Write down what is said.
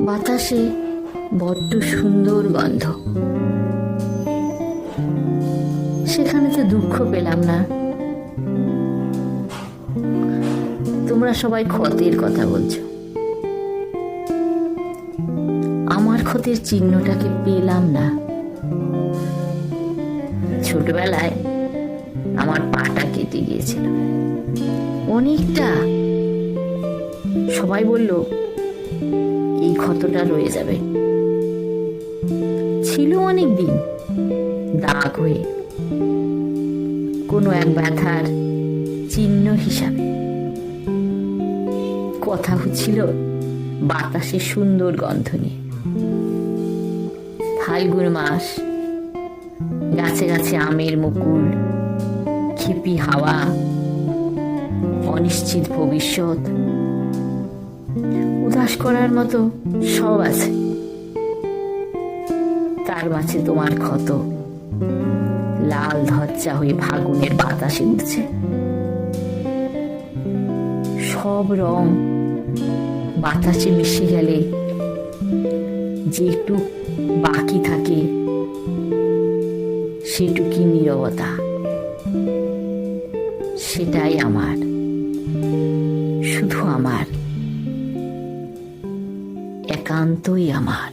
বাতাসে বড্ড সুন্দর গন্ধ। সেখানে তো দুঃখ পেলাম না। তোমরা সবাই ক্ষতের কথা বলছো, আমার ক্ষতের চিহ্নটাকে পেলাম না। ছোটবেলায় আমার পাটা কেটে গিয়েছিল অনেকটা। সবাই বলল এই ক্ষতটা রয়ে যাবে। ছিল অনেক দিন দাগ হয়ে, কোনো এক ব্যথার চিহ্ন হিসাবে। কথা হচ্ছিল বাতাসের সুন্দর গন্ধ নিয়ে। ফাল্গুন মাস, গাছে গাছে আমের মুকুল, খেপি হাওয়া, অনিশ্চিত ভবিষ্যৎ, উদাস করার মতো সব আছে। তার মাঝে তোমার ক্ষত লাল ধচ্চা হয়ে ফাগুনের বাতাসে উঠছে। সব রং বাতাসে মিশে গেলে যে একটু বাকি থাকে সেটুকি নীরবতা, সেটাই আমার, শুধু আমার, একান্তই আমার।